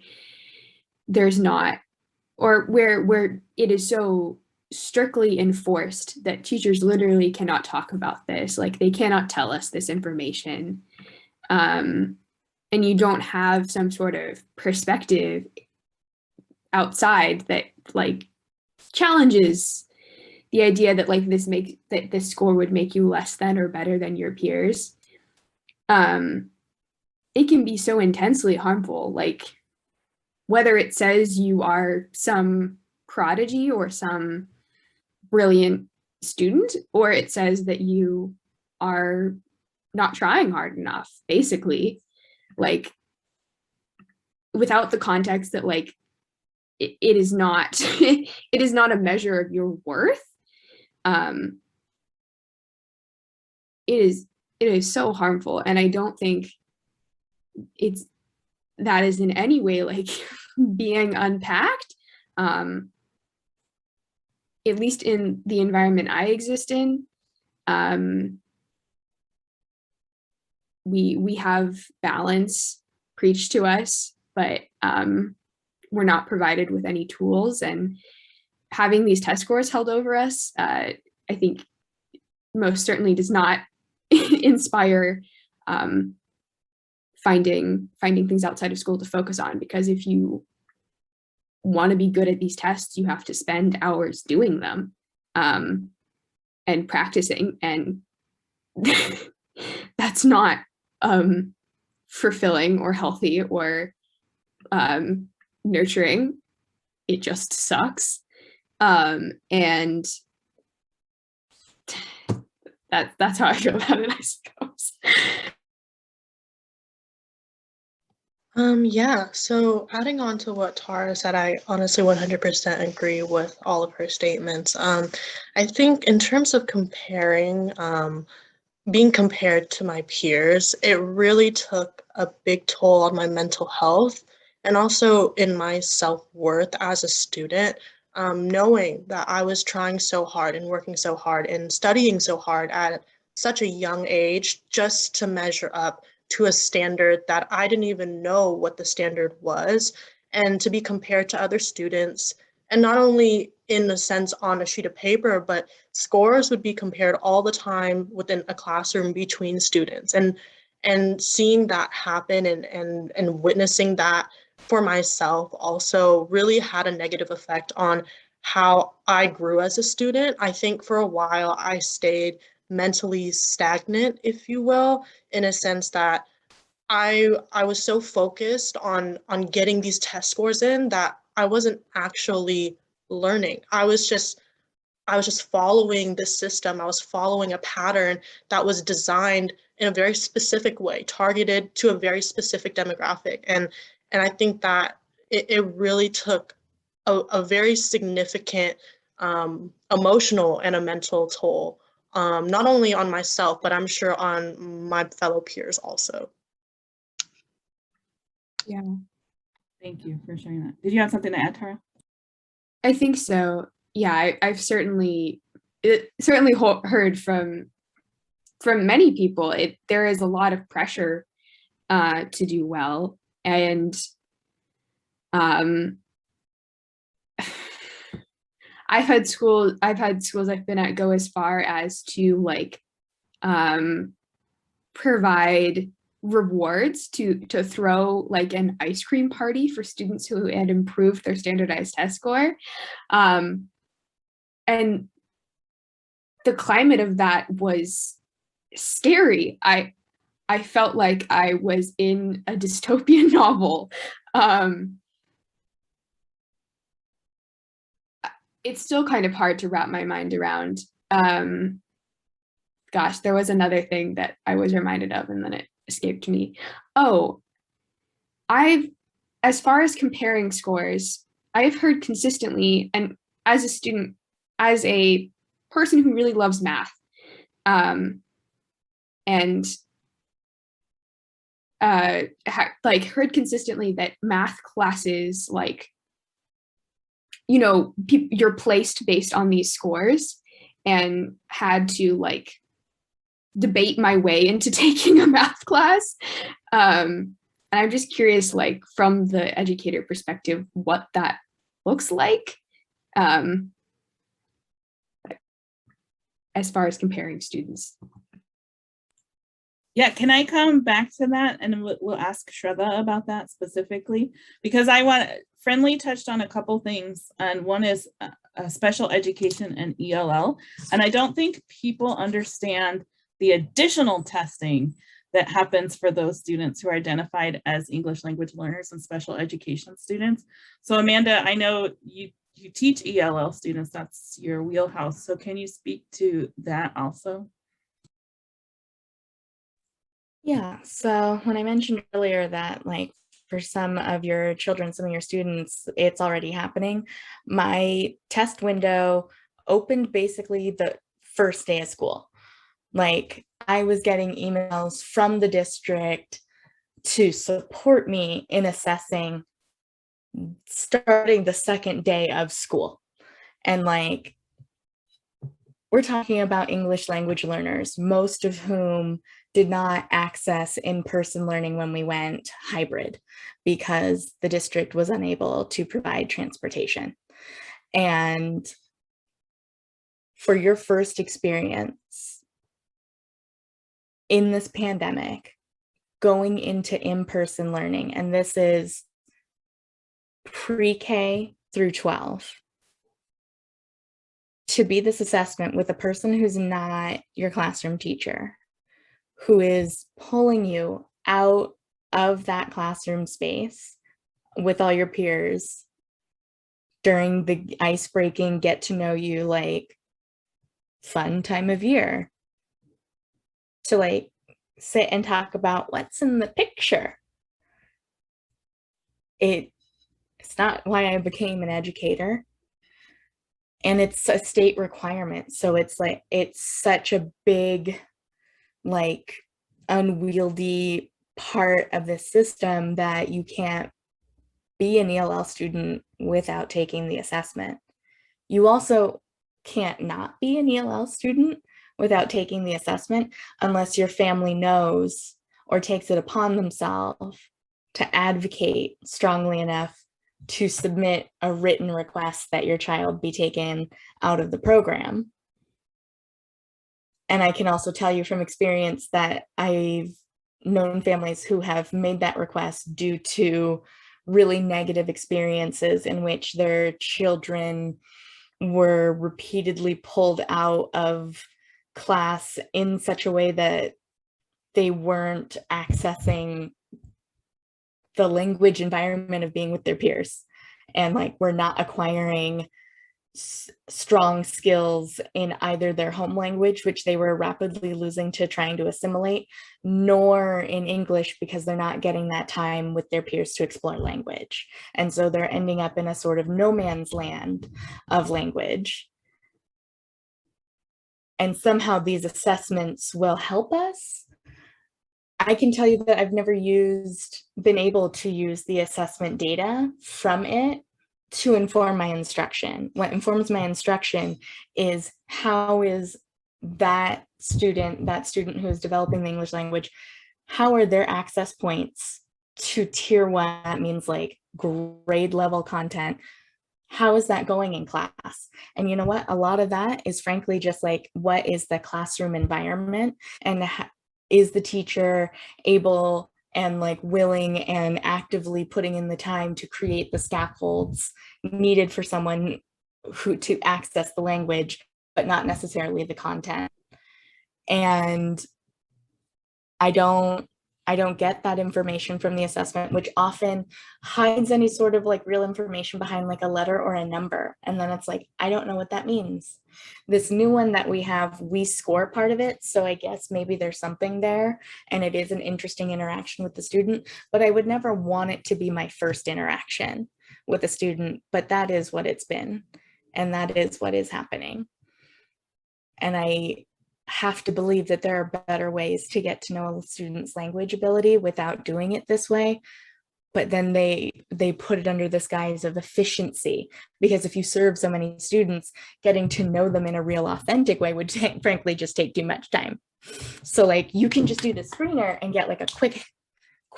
there's not, or where it is so strictly enforced that teachers literally cannot talk about this, like they cannot tell us this information, and you don't have some sort of perspective outside that like challenges the idea that like this score would make you less than or better than your peers. It can be so intensely harmful, like whether it says you are some prodigy or some brilliant student, or it says that you are not trying hard enough, basically, like without the context that like it is not it is not a measure of your worth. It is so harmful, and I don't think that is in any way like being unpacked, at least in the environment I exist in. We have balance preached to us, but we're not provided with any tools, and having these test scores held over us, I think most certainly does not inspire finding things outside of school to focus on, because if you want to be good at these tests, you have to spend hours doing them and practicing, and that's not fulfilling or healthy or nurturing. It just sucks. And that's how I feel about it, I suppose. Yeah, so adding on to what Tara said, I honestly 100% agree with all of her statements. I think in terms of comparing, being compared to my peers, it really took a big toll on my mental health and also in my self-worth as a student, knowing that I was trying so hard and working so hard and studying so hard at such a young age just to measure up to a standard that I didn't even know what the standard was, and to be compared to other students, and not only in a sense on a sheet of paper, but scores would be compared all the time within a classroom between students, and seeing that happen and witnessing that for myself also really had a negative effect on how I grew as a student. I think for a while I stayed mentally stagnant, if you will, in a sense that I was so focused on getting these test scores in that I wasn't actually learning. I was just following this system. I was following a pattern that was designed in a very specific way, targeted to a very specific demographic. And I think that it really took a very significant emotional and a mental toll, not only on myself, but I'm sure on my fellow peers also. Yeah, Thank you for sharing that. Did you have something to add, Tara? I think so. Yeah, I've certainly heard from many people. There is a lot of pressure to do well, and I've had schools I've been at go as far as to like provide rewards to throw like an ice cream party for students who had improved their standardized test score. And the climate of that was scary. I felt like I was in a dystopian novel. It's still kind of hard to wrap my mind around. Gosh, there was another thing that I was reminded of and then it escaped me. Oh, as far as comparing scores, I've heard consistently, and as a student, as a person who really loves math, and like heard consistently that math classes, like, you know, you're placed based on these scores, and had to like debate my way into taking a math class. And I'm just curious, like from the educator perspective, what that looks like, as far as comparing students. Yeah, can I come back to that and we'll ask Shraddha about that specifically? Because Friendly touched on a couple things, and one is special education and ELL. And I don't think people understand the additional testing that happens for those students who are identified as English language learners and special education students. So Amanda, I know you teach ELL students, that's your wheelhouse. So can you speak to that also? Yeah, so when I mentioned earlier that like for some of your children, some of your students, it's already happening, my test window opened basically the first day of school. Like I was getting emails from the district to support me in assessing starting the second day of school. And like, we're talking about English language learners, most of whom did not access in-person learning when we went hybrid because the district was unable to provide transportation. And for your first experience in this pandemic, going into in-person learning, and this is pre-K through 12, to be this assessment with a person who's not your classroom teacher, who is pulling you out of that classroom space with all your peers during the ice-breaking, get to know you, like, fun time of year to like sit and talk about what's in the picture. It's not why I became an educator. And it's a state requirement. So it's like, it's such a big, like, unwieldy part of the system that you can't be an ELL student without taking the assessment. You also can't not be an ELL student without taking the assessment unless your family knows or takes it upon themselves to advocate strongly enough to submit a written request that your child be taken out of the program. And I can also tell you from experience that I've known families who have made that request due to really negative experiences in which their children were repeatedly pulled out of class in such a way that they weren't accessing the language environment of being with their peers, and like we're not acquiring strong skills in either their home language, which they were rapidly losing to trying to assimilate, nor in English, because they're not getting that time with their peers to explore language. And so they're ending up in a sort of no man's land of language. And somehow these assessments will help us. I can tell you that I've never been able to use the assessment data from it to inform my instruction. What informs my instruction is how is that student who is developing the English language, how are their access points to tier 1, that means like grade level content, how is that going in class? And you know what, a lot of that is frankly just like, what is the classroom environment, and is the teacher able and like willing and actively putting in the time to create the scaffolds needed for someone who to access the language, but not necessarily the content. And I don't get that information from the assessment, which often hides any sort of like real information behind like a letter or a number. And then it's like, I don't know what that means. This new one that we have, we score part of it. So I guess maybe there's something there and it is an interesting interaction with the student, but I would never want it to be my first interaction with a student, but that is what it's been. And that is what is happening. And I have to believe that there are better ways to get to know a student's language ability without doing it this way. But then they put it under this guise of efficiency, because if you serve so many students, getting to know them in a real authentic way would frankly just take too much time. So like you can just do the screener and get like a quick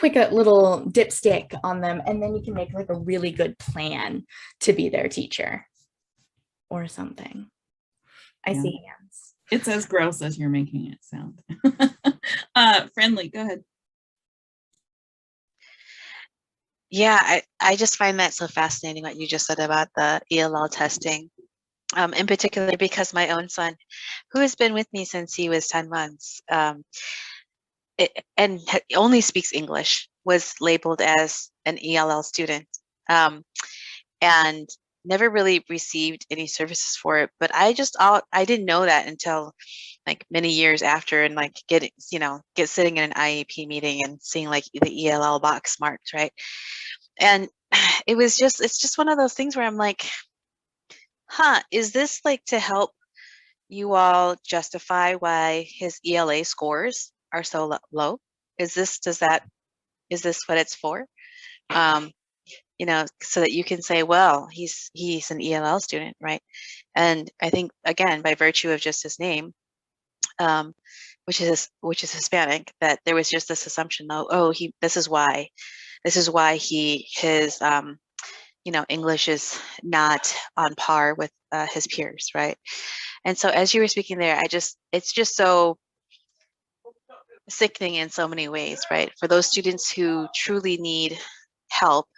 little dipstick on them, and then you can make like a really good plan to be their teacher or something. I see hands. It's as gross as you're making it sound. Friendly, go ahead. Yeah, I just find that so fascinating what you just said about the ELL testing, in particular because my own son, who has been with me since he was 10 months, and only speaks English, was labeled as an ELL student, and never really received any services for it. But I didn't know that until like many years after, and like get sitting in an IEP meeting and seeing like the ELL box marked, right? And it's just one of those things where I'm like, is this like to help you all justify why his ELA scores are so low? Is this what it's for? So that you can say, well, he's an ELL student, right? And I think again, by virtue of just his name, which is Hispanic, that there was just this assumption, this is why his English is not on par with his peers, right? And so as you were speaking there, it's just so sickening in so many ways, right? For those students who truly need help,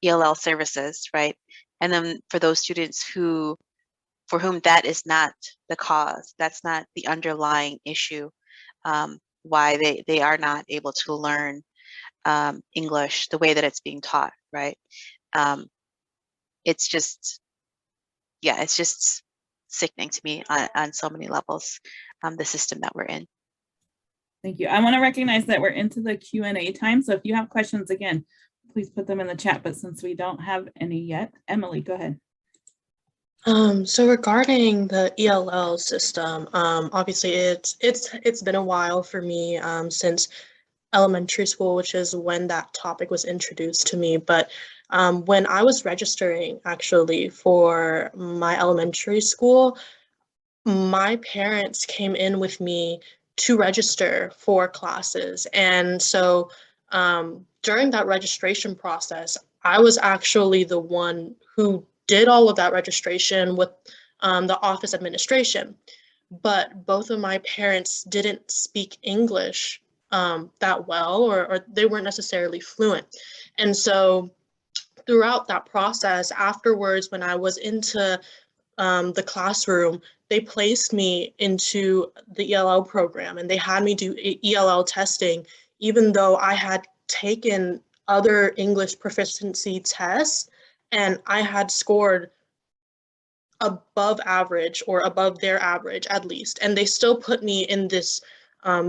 ELL services, right? And then for those students for whom that is not the cause, that's not the underlying issue, why they are not able to learn English the way that it's being taught, right? It's just, yeah, it's just sickening to me on so many levels, the system that we're in. Thank you. I want to recognize that we're into the Q&A time. So if you have questions, again, please put them in the chat. But since we don't have any yet, Emily, go ahead. So regarding the ELL system, obviously it's been a while for me since elementary school, which is when that topic was introduced to me. But when I was registering actually for my elementary school, my parents came in with me to register for classes. And so during that registration process, I was actually the one who did all of that registration with the office administration. But both of my parents didn't speak English that well, or they weren't necessarily fluent. And so throughout that process, afterwards, when I was into the classroom, they placed me into the ELL program and they had me do ELL testing, even though I had taken other English proficiency tests and I had scored above average or above their average at least, and they still put me in this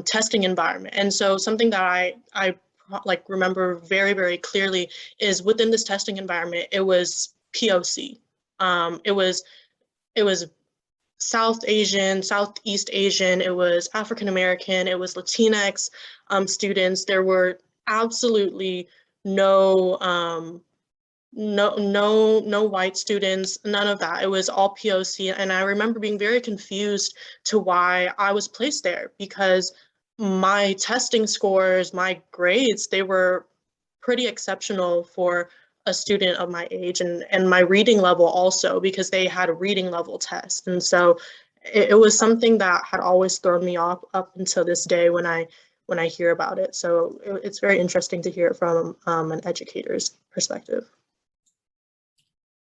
testing environment. And so something that I like remember very, very clearly is within this testing environment, it was POC. It was South Asian, Southeast Asian, it was African American, it was Latinx students. There were absolutely no no white students, none of that. It was all POC. And I remember being very confused to why I was placed there, because my testing scores, my grades, they were pretty exceptional for a student of my age, and my reading level also, because they had a reading level test. And so it was something that had always thrown me off up until this day when I hear about it. So it's very interesting to hear it from an educator's perspective.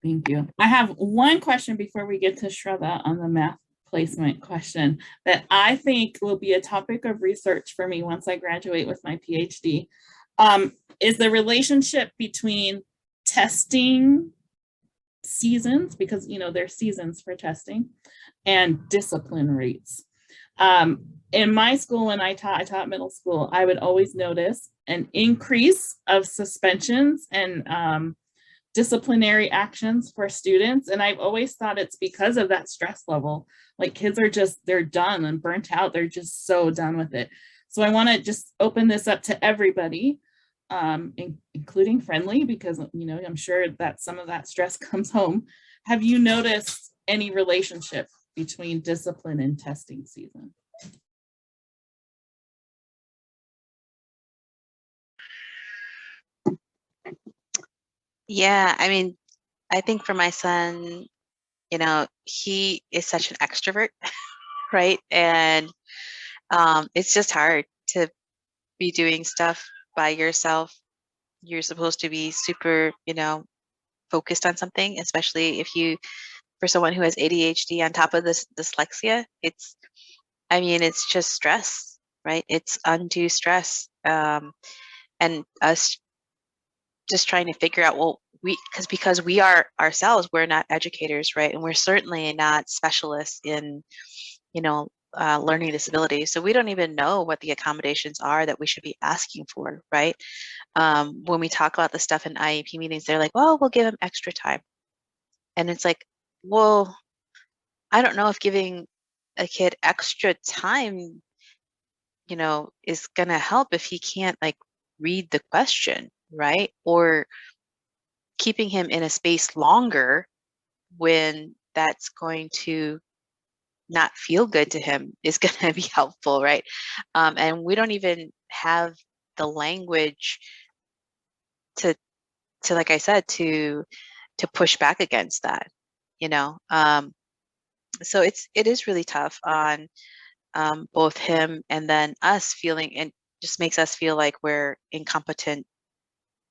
Thank you. I have one question before we get to Shraddha on the math placement question that I think will be a topic of research for me once I graduate with my PhD. Is the relationship between testing seasons, because there's seasons for testing, and discipline rates. In my school, when I taught middle school, I would always notice an increase of suspensions and disciplinary actions for students. And I've always thought it's because of that stress level. Like kids are they're done and burnt out. They're just so done with it. So I want to just open this up to everybody, including Friendly, because, I'm sure that some of that stress comes home. Have you noticed any relationship between discipline and testing season? Yeah, I mean, I think for my son, he is such an extrovert, right? And it's just hard to be doing stuff by yourself. You're supposed to be super, focused on something, especially for someone who has ADHD on top of this dyslexia. It's just stress, right? It's undue stress. And us just trying to figure out, well, because we are ourselves, we're not educators, right? And we're certainly not specialists in, learning disabilities. So we don't even know what the accommodations are that we should be asking for, right? When we talk about the stuff in IEP meetings, they're like, well, we'll give them extra time. And it's like, well, I don't know if giving a kid extra time, is going to help if he can't read the question, right? Or keeping him in a space longer when that's going to not feel good to him is going to be helpful, right? And we don't even have the language to like I said, to push back against that, so it is really tough on both him and then us feeling, and just makes us feel like we're incompetent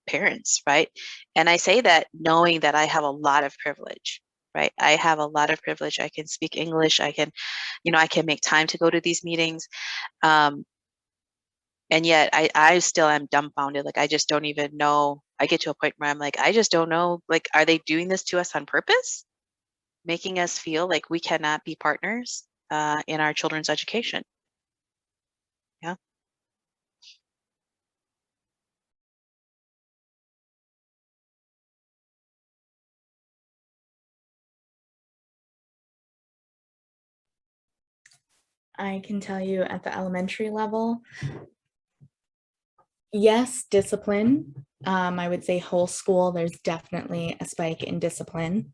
parents, right? And I say that knowing that I have a lot of privilege, right? I have a lot of privilege. I can speak English. I can make time to go to these meetings. And yet I still am dumbfounded. Like, I just don't even know. I get to a point where I'm like, I just don't know. Like, are they doing this to us on purpose? Making us feel like we cannot be partners in our children's education. Yeah. I can tell you at the elementary level, yes, discipline. I would say whole school, there's definitely a spike in discipline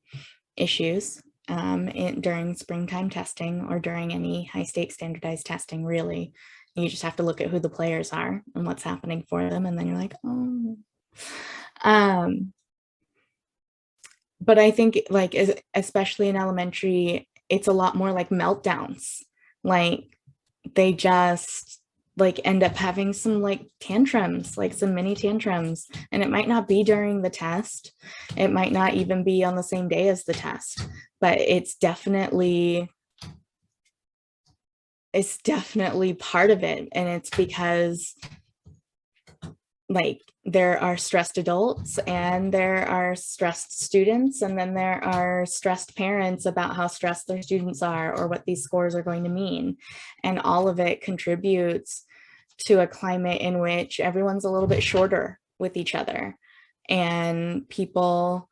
issues during springtime testing or during any high stakes standardized testing, really. You just have to look at who the players are and what's happening for them. And then you're like, oh. But I think like, especially in elementary, it's a lot more like meltdowns. Like they just like end up having some like tantrums, like some mini tantrums. And it might not be during the test. It might not even be on the same day as the test, but it's definitely part of it. And it's because like there are stressed adults and there are stressed students, and then there are stressed parents about how stressed their students are or what these scores are going to mean. And all of it contributes to a climate in which everyone's a little bit shorter with each other, and people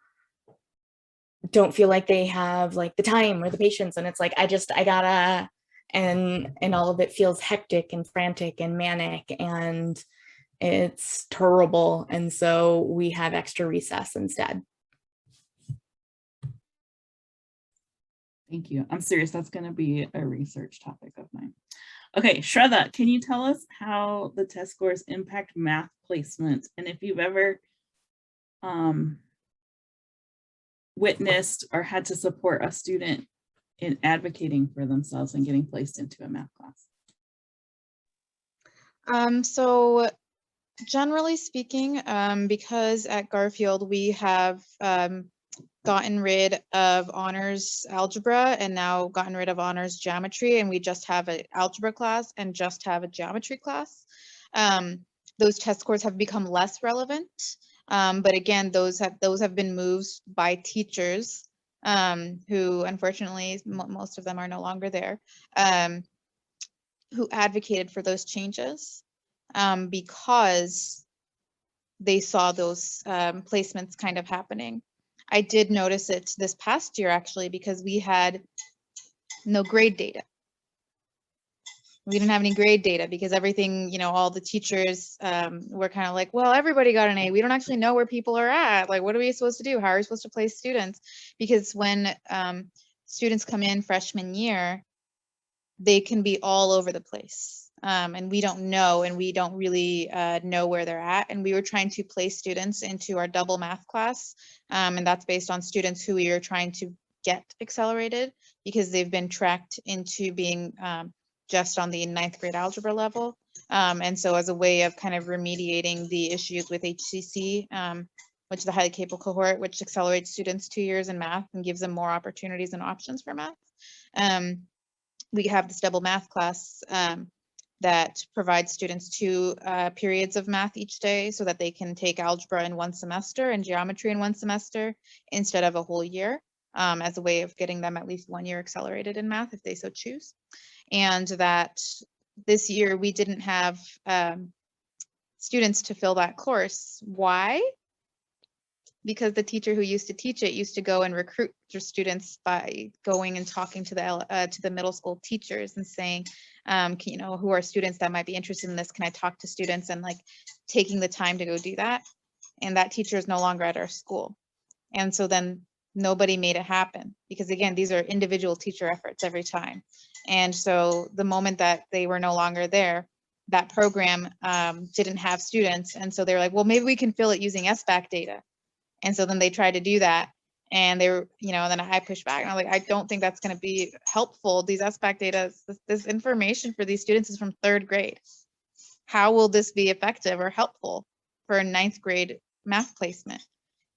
don't feel like they have like the time or the patience. And it's like, I gotta, and all of it feels hectic and frantic and manic, and it's terrible. And so we have extra recess instead. Thank you. I'm serious. That's going to be a research topic of mine. Okay, Shraddha, can you tell us how the test scores impact math placement? And if you've ever witnessed or had to support a student in advocating for themselves and getting placed into a math class? So generally speaking, because at Garfield we have gotten rid of honors algebra and now gotten rid of honors geometry, and we just have an algebra class and just have a geometry class. Those test scores have become less relevant, but again, those have been moves by teachers who, unfortunately, most of them are no longer there, who advocated for those changes because they saw those placements kind of happening. I did notice it this past year, actually, because we had no grade data. We didn't have any grade data because everything, you know, all the teachers were kind of like, well, everybody got an A. We don't actually know where people are at. Like, what are we supposed to do? How are we supposed to place students? Because when students come in freshman year, they can be all over the place. And we don't know, and we don't really know where they're at. And we were trying to place students into our double math class. And that's based on students who we are trying to get accelerated because they've been tracked into being just on the 9th grade algebra level. And so as a way of kind of remediating the issues with HCC, which is the highly capable cohort, which accelerates students 2 years in math and gives them more opportunities and options for math. We have this double math class that provides students 2 periods of math each day so that they can take algebra in 1 semester and geometry in 1 semester instead of a whole year, as a way of getting them at least 1 year accelerated in math if they so choose. And that this year we didn't have students to fill that course. Why? Because the teacher who used to teach it used to go and recruit their students by going and talking to the middle school teachers and saying, you know, who are students that might be interested in this? Can I talk to students? And like taking the time to go do that. And that teacher is no longer at our school. And so then nobody made it happen because again, these are individual teacher efforts every time. And so the moment that they were no longer there, that program didn't have students. And so they were like, well, maybe we can fill it using SBAC data. And so then they tried to do that, and they were, you know, then I pushed back and I'm like, I don't think that's going to be helpful. These SBAC data, this information for these students is from 3rd grade. How will this be effective or helpful for a 9th grade math placement?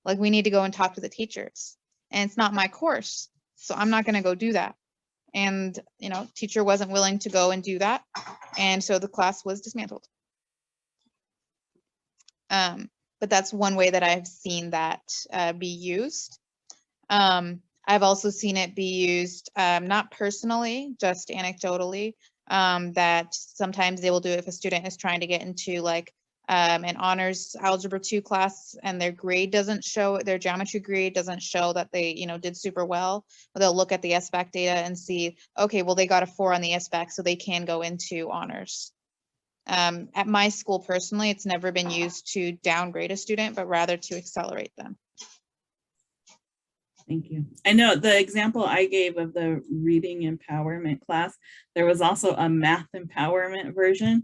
Like, we need to go and talk to the teachers, and it's not my course, so I'm not going to go do that. And, you know, teacher wasn't willing to go and do that. And so the class was dismantled. But that's one way that I've seen that be used. I've also seen it be used, not personally, just anecdotally, that sometimes they will do it if a student is trying to get into like an honors algebra 2 class and their grade doesn't show, their geometry grade doesn't show that they, did super well. But they'll look at the SBAC data and see, okay, well, they got a 4 on the SBAC, so they can go into honors. At my school personally, it's never been used to downgrade a student, but rather to accelerate them. Thank you. I know the example I gave of the reading empowerment class, there was also a math empowerment version,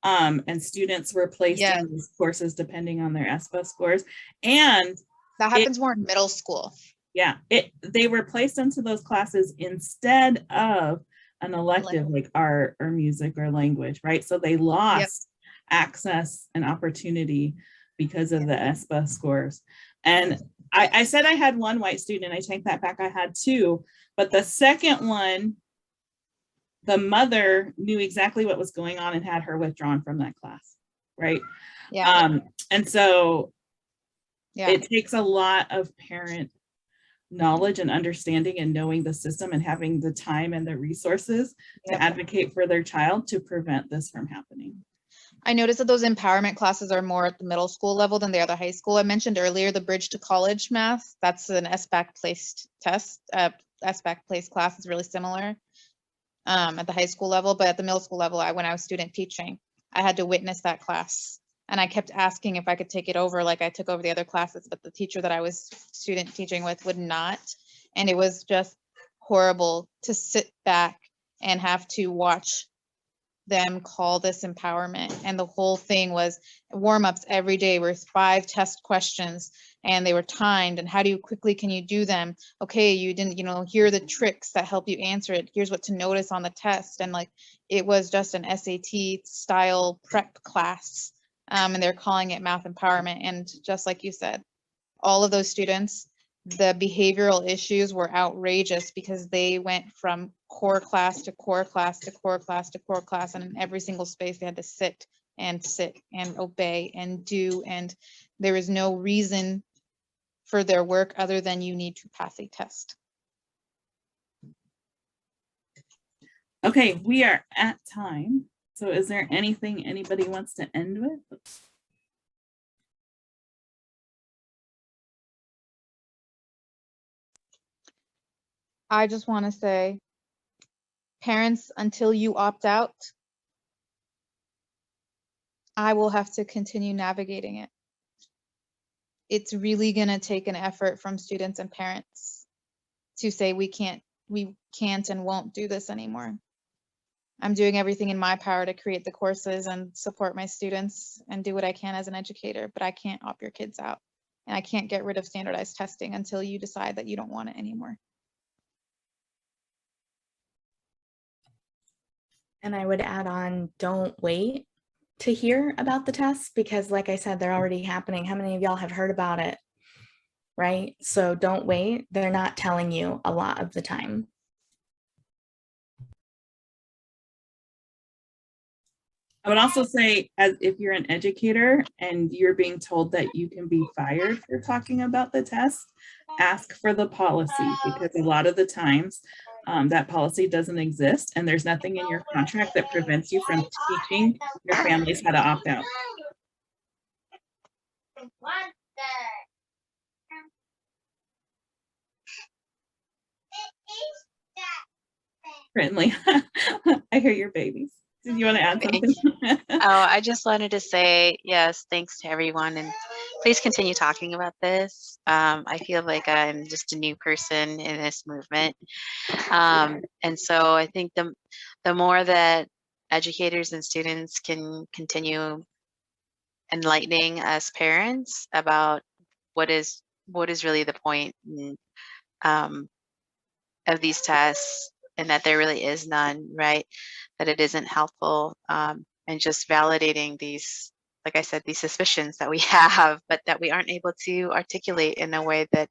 and students were placed in these courses depending on their SBA scores. And that happens more in middle school. Yeah, they were placed into those classes instead of an elective like art or music or language, right? So they lost access and opportunity because of the SBA scores. And I said I had one white student, I take that back, I had 2, but the second one, the mother knew exactly what was going on and had her withdrawn from that class, right? Yeah. And so it takes a lot of parent knowledge and understanding and knowing the system and having the time and the resources to advocate for their child to prevent this from happening. I noticed that those empowerment classes are more at the middle school level than they are the high school. I mentioned earlier the bridge to college math. That's an SBAC placed test. SBAC placed class is really similar at the high school level, but at the middle school level, when I was student teaching, I had to witness that class. And I kept asking if I could take it over like I took over the other classes, but the teacher that I was student teaching with would not. And it was just horrible to sit back and have to watch them call this empowerment. And the whole thing was warm-ups every day with 5 test questions, and they were timed, and how quickly can you do them? Okay, you didn't, here are the tricks that help you answer it. Here's what to notice on the test. And like, it was just an SAT style prep class. And they're calling it math empowerment. And just like you said, all of those students, the behavioral issues were outrageous because they went from core class to core class to core class to core class, and in every single space they had to sit and obey and do, and there was no reason for their work other than you need to pass a test. Okay, we are at time. So is there anything anybody wants to end with? I just want to say, parents, until you opt out, I will have to continue navigating it. It's really going to take an effort from students and parents to say we can't and won't do this anymore. I'm doing everything in my power to create the courses and support my students and do what I can as an educator, but I can't opt your kids out. And I can't get rid of standardized testing until you decide that you don't want it anymore. And I would add on, don't wait to hear about the tests because like I said, they're already happening. How many of y'all have heard about it? Right? So don't wait. They're not telling you a lot of the time. I would also say, as if you're an educator and you're being told that you can be fired for talking about the test, ask for the policy, because a lot of the times that policy doesn't exist and there's nothing in your contract that prevents you from teaching your families how to opt out. Friendly. I hear your babies. Did you want to add something? I just wanted to say, yes, thanks to everyone. And please continue talking about this. I feel like I'm just a new person in this movement. And so I think the more that educators and students can continue enlightening us parents about what is really the point of these tests, and that there really is none, right? That it isn't helpful, and just validating these, like I said, these suspicions that we have, but that we aren't able to articulate in a way that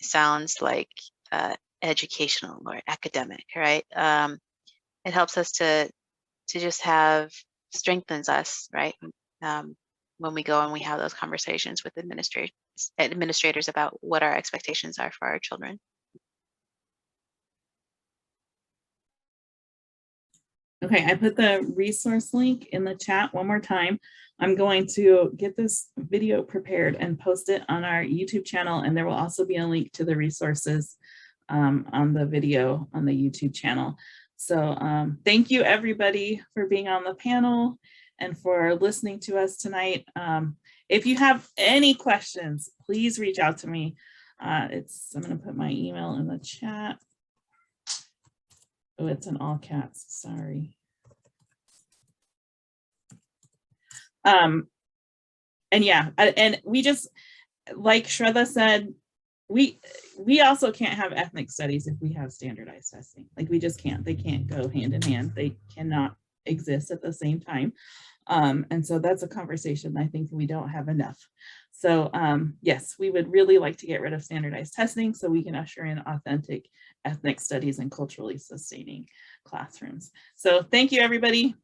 sounds like educational or academic, right? It helps us to just strengthens us, right? when we go and we have those conversations with administrators about what our expectations are for our children. Okay, I put the resource link in the chat one more time. I'm going to get this video prepared and post it on our YouTube channel, and there will also be a link to the resources on the video on the YouTube channel. So thank you everybody for being on the panel and for listening to us tonight. If you have any questions, please reach out to me. I'm gonna put my email in the chat. Oh, it's in all caps, sorry. And yeah, and we just, like Shraddha said, we also can't have ethnic studies if we have standardized testing. Like we just can't, they can't go hand in hand. They cannot exist at the same time. And so that's a conversation I think we don't have enough. So yes, we would really like to get rid of standardized testing so we can usher in authentic ethnic studies and culturally sustaining classrooms. So thank you, everybody.